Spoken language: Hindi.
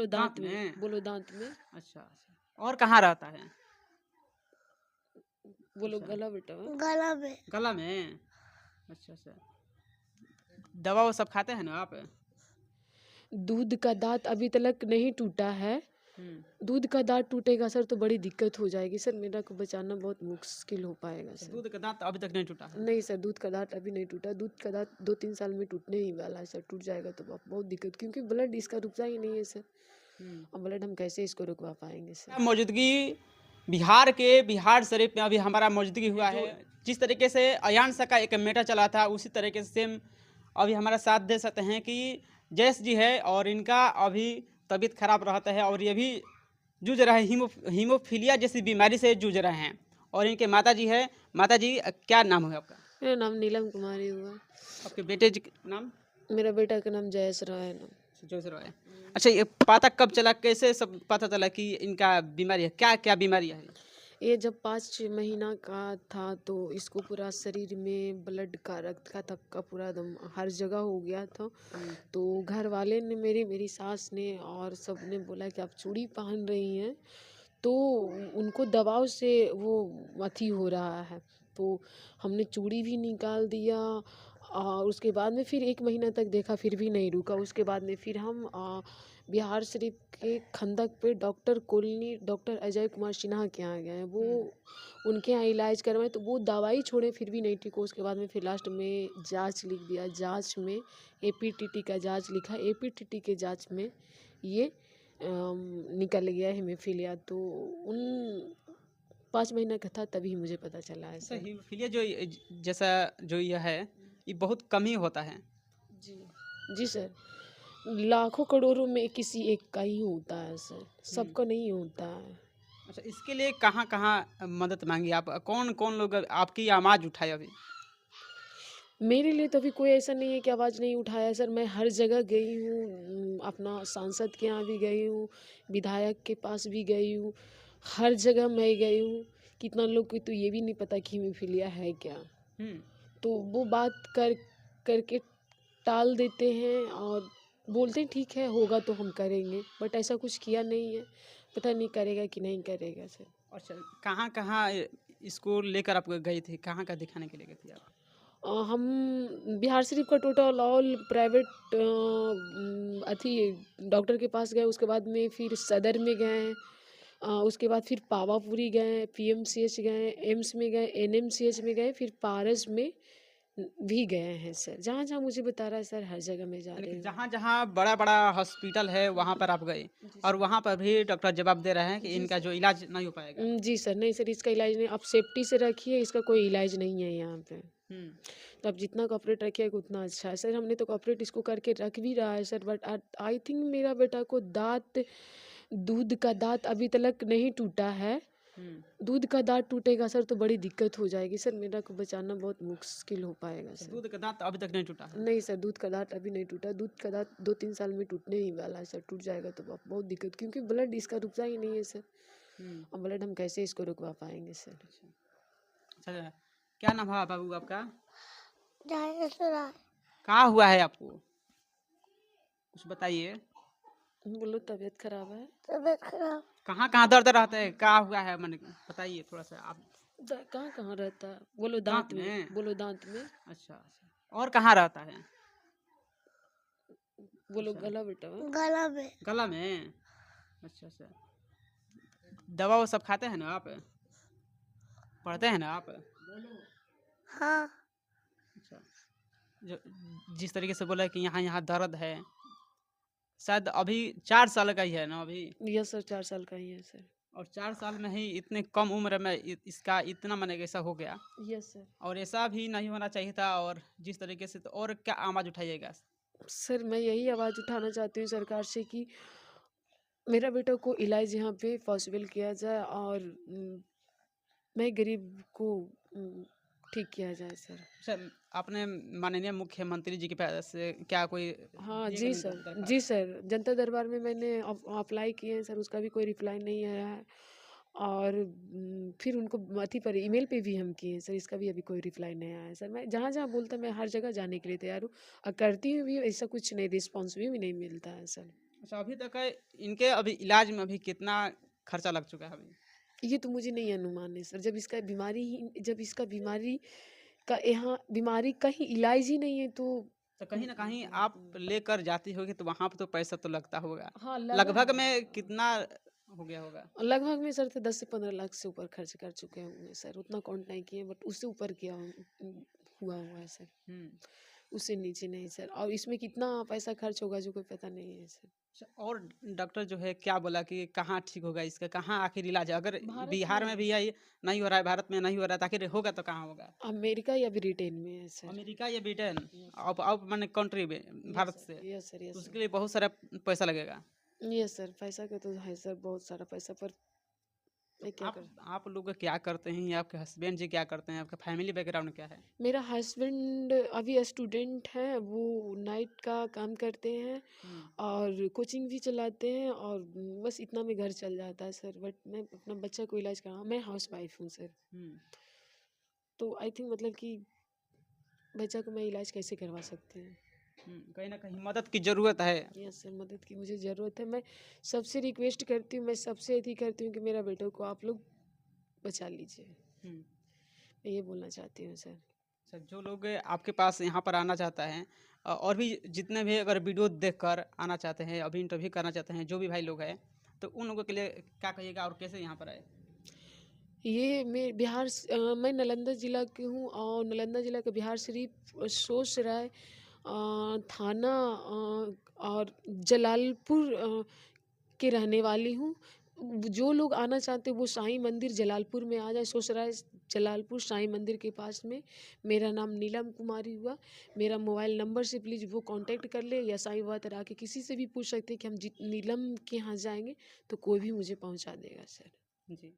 बोलो दांत दांत में, में। बोलो दांत में, अच्छा अच्छा, और कहाँ रहता है? बोलो अच्छा, गला बेटा। गला में। गला में। अच्छा अच्छा, दवा वो सब खाते हैं ना आप? दूध का दांत अभी तक नहीं टूटा है। दूध का दांत टूटेगा सर तो बड़ी दिक्कत हो जाएगी सर, मेरा को बचाना बहुत मुश्किल हो पाएगा अच्छा, सर। दूध का दांत अभी तक नहीं टूटा है? नहीं सर, दूध का दांत अभी नहीं टूटा। दूध का दांत 2-3 साल में टूटने ही वाला है सर। टूट जाएगा तो बहुत दिक्कत, क्योंकि ब्लड इसका रुकता ही नहीं है सर। अब ब्लड हम कैसे इसको रुकवा पाएंगे सर। मौजूदगी बिहार के बिहार शरीफ में अभी हमारा मौजूदगी हुआ है। जिस तरीके से अयान सा का एक मेटा चला था, उसी तरीके से सेम अभी हमारा साथ दे सकते हैं कि जयेश जी है और इनका अभी तबीयत खराब रहता है और ये भी जूझ रहे हैं, हीमोफीलिया जैसी बीमारी से जूझ रहे हैं। और इनके माता जी है। माता जी, क्या नाम है आपका? मेरा नाम नीलम कुमारी हुआ। आपके बेटे जी का नाम? मेरा बेटा का नाम जयेश राय है नाम। जोश रॉय। अच्छा, ये पता कब चला, कैसे सब पता चला कि इनका बीमारी है? क्या क्या बीमारी है? ये जब 5-6 महीना का था तो इसको पूरा शरीर में ब्लड का, रक्त का थक्का पूरा एकदम हर जगह हो गया था। तो घर वाले ने, मेरी सास ने और सब ने बोला कि आप चूड़ी पहन रही हैं तो उनको दवाओं से वो अथी हो रहा है। तो हमने चूड़ी भी निकाल दिया और उसके बाद में फिर 1 महीना तक देखा, फिर भी नहीं रुका। उसके बाद में फिर हम बिहार शरीफ के खंदक पे doctor colony, doctor Ajay Kumar Sinha के यहाँ गए। वो उनके यहाँ इलाज करवाए तो वो दवाई छोड़े फिर भी नहीं ठीक हो। उसके बाद में फिर लास्ट में जांच लिख दिया। जांच में एपीटीटी का जांच लिखा। एपीटीटी के जांच में ये निकल गया हीमोफीलिया। तो उन 5 महीना का था तभी मुझे पता चला है सर। हीमोफीलिया जो जैसा जो यह है, ये बहुत कम ही होता है। जी जी सर, लाखों करोड़ों में किसी एक का ही होता है सर, सबका नहीं होता है। अच्छा, इसके लिए कहाँ कहाँ मदद मांगी आप? कौन कौन लोग आपकी आवाज़ उठाए अभी? मेरे लिए तो अभी कोई ऐसा नहीं है कि आवाज़ नहीं उठाया सर। मैं हर जगह गई हूँ, अपना सांसद के यहाँ भी गई हूँ, विधायक के पास भी गई हूँ, हर जगह मैं गई हूँ। कितना लोग को तो ये भी नहीं पता कि हीमोफीलिया है क्या। तो वो बात करके टाल देते हैं और बोलते हैं ठीक है होगा तो हम करेंगे, बट ऐसा कुछ किया नहीं है। पता नहीं करेगा कि नहीं करेगा सर। अच्छा, कहाँ कहाँ इसको लेकर आप गई थी? कहाँ का दिखाने के लिए गई थी आप? हम बिहार शरीफ का टोटल ऑल प्राइवेट अथी डॉक्टर के पास गए। उसके बाद में फिर सदर में गए, उसके बाद फिर पावापुरी गए, पीएमसीएच गए, एम्स में गए, एनएमसीएच में गए, फिर पारस में भी गए हैं सर। जहाँ जहाँ मुझे बता रहा है सर हर जगह में जा रहे हैं। जहाँ जहाँ बड़ा बड़ा हॉस्पिटल है वहाँ पर आप गए और वहाँ पर भी डॉक्टर जवाब दे रहे हैं कि इनका जो इलाज नहीं हो पाएगा। जी सर, नहीं सर इसका इलाज नहीं, आप सेफ्टी से रखिए, इसका कोई इलाज नहीं है यहाँ पे। तो आप जितना कॉपरेट रखिएगा उतना अच्छा है सर। हमने तो कॉपरेट इसको करके रख भी रहा है सर, बट आई थिंक मेरा बेटा को दूध का दांत अभी तक नहीं टूटा है। दूध का दांत टूटेगा सर तो बड़ी दिक्कत हो जाएगी सर, मेरा को बचाना बहुत मुश्किल हो पाएगा सर। दूध का दांत अभी तक नहीं टूटा है? नहीं सर, दूध का दांत अभी नहीं टूटा। दूध का दांत 2-3 साल में टूटने ही वाला है सर। टूट जाएगा तो बहुत दिक्कत, क्योंकि ब्लड इसका रुकता ही नहीं है सर। अब ब्लड हम कैसे इसको रुकवा पाएंगे सर। अच्छा, क्या नाम है बाबू आपका? जयेश राय। कहाँ हुआ है आपको? कुछ बताइए। बोलो तबीयत खराब है। तबीयत खराब। कहाँ कहाँ दर्द रहता है? क्या हुआ है? मैंने बताइए थोड़ा सा आप। कहाँ कहाँ रहता है? बोलो दांत दांत में, में। बोलो दांत में, अच्छा अच्छा, और कहाँ रहता है? बोलो अच्छा, गला बेटा। गला में। गला में। अच्छा अच्छा, दवा वो सब खाते हैं ना आप? पढ़ते हैं ना आप? हाँ। अच्छा, जो जिस तरीके से बोला कि यहाँ यहाँ दर्द है, शायद अभी 4 साल का ही है ना अभी? यस सर, 4 साल का ही है सर। और 4 साल में ही इतने कम उम्र में इसका इतना मैंने ऐसा हो गया। Yes sir. और ऐसा भी नहीं होना चाहिए था। और जिस तरीके से, तो और क्या आवाज़ उठाइएगा? सर मैं यही आवाज़ उठाना चाहती हूँ सरकार से कि मेरा बेटा को इलाज यहाँ पे पॉसिबल किया जाए और मैं गरीब को ठीक किया जाए सर। सर, आपने माननीय मुख्यमंत्री जी के पास से क्या कोई हाँ दिए जी कभी सर, दरख्वास्त? जी सर, जनता दरबार में मैंने अप्लाई किए हैं सर, उसका भी कोई रिप्लाई नहीं आया है। और फिर उनको अथी पर ईमेल पे भी हम किए हैं सर, इसका भी अभी कोई रिप्लाई नहीं आया है सर। मैं जहाँ जहाँ बोलता मैं हर जगह जाने के लिए तैयार हूँ और करती हूँ भी, ऐसा कुछ नहीं, रिस्पॉन्स भी नहीं मिलता है सर। अच्छा, अभी तक इनके अभी इलाज में अभी कितना खर्चा लग चुका है अभी? ये तो मुझे नहीं अनुमान है सर, जब इसका बीमारी का यहाँ बीमारी का ही इलाज ही नहीं है तो तो कहीं न कहीं आप लेकर जाती होगी तो वहाँ पे तो पैसा तो लगता होगा। हाँ लगभग में कितना हो गया होगा? लगभग में सर तो 10 से 15 लाख से ऊपर खर्च कर चुके होंगे सर, उतना काउंट नहीं किए बट उससे ऊपर किया हुआ है सर, हुँ। उससे नीचे नहीं सर। और इसमें कितना पैसा खर्च होगा जो कोई पता नहीं है सर। अच्छा, और डॉक्टर जो है क्या बोला कि कहाँ ठीक होगा इसका? कहाँ आखिर इलाज है? अगर भारत बिहार में में भी है नहीं हो रहा है, भारत में नहीं हो रहा है, तो आखिर होगा तो कहाँ होगा? अमेरिका या ब्रिटेन में है सर। अमेरिका या ब्रिटेन? यस अब माने कंट्री में भारत सर, से? यस सर, यस उसके सर, लिए बहुत सारा पैसा लगेगा। Yes sir. पैसा का तो है सर, बहुत सारा पैसा, पर तो मैं क्या कर आप लोग क्या करते हैं? या आपके हस्बैंड जी क्या करते हैं? आपका फैमिली बैकग्राउंड क्या है? मेरा हस्बैंड अभी स्टूडेंट हैं, वो नाइट का काम करते हैं हुँ, और कोचिंग भी चलाते हैं और बस इतना में घर चल जाता है सर। बट मैं अपना बच्चा को इलाज करा, मैं हाउस वाइफ हूँ सर। हुँ। तो आई थिंक मतलब कि बच्चा को मैं इलाज कैसे करवा सकती हूँ। कहीं न कहीं मदद की ज़रूरत है। यस सर, मदद की मुझे ज़रूरत है। मैं सबसे रिक्वेस्ट करती हूँ, मैं सबसे यही करती हूँ कि मेरा बेटो को आप लोग बचा लीजिए। हुँ। मैं ये बोलना चाहती हूँ सर। अच्छा, जो लोग आपके पास यहाँ पर आना चाहता हैं और भी जितने भी अगर वीडियो देखकर आना चाहते हैं, अभी इंटरव्यू करना चाहते हैं, जो भी भाई लोग हैं, तो उन लोगों के लिए क्या कहिएगा और कैसे यहाँ पर आए? ये मैं नालंदा ज़िला की हूँ और नालंदा ज़िला के बिहार शरीफ सोसराय थाना और जलालपुर के रहने वाली हूँ। जो लोग आना चाहते हैं वो साईं मंदिर जलालपुर में आ जाए, सोसराय जलालपुर साईं मंदिर के पास में। मेरा नाम नीलम कुमारी हुआ। मेरा मोबाइल नंबर से प्लीज़ वो कांटेक्ट कर ले या साईं बाबा तरह के किसी से भी पूछ सकते हैं कि हम नीलम के यहाँ जाएंगे तो कोई भी मुझे पहुँचा देगा सर। जी।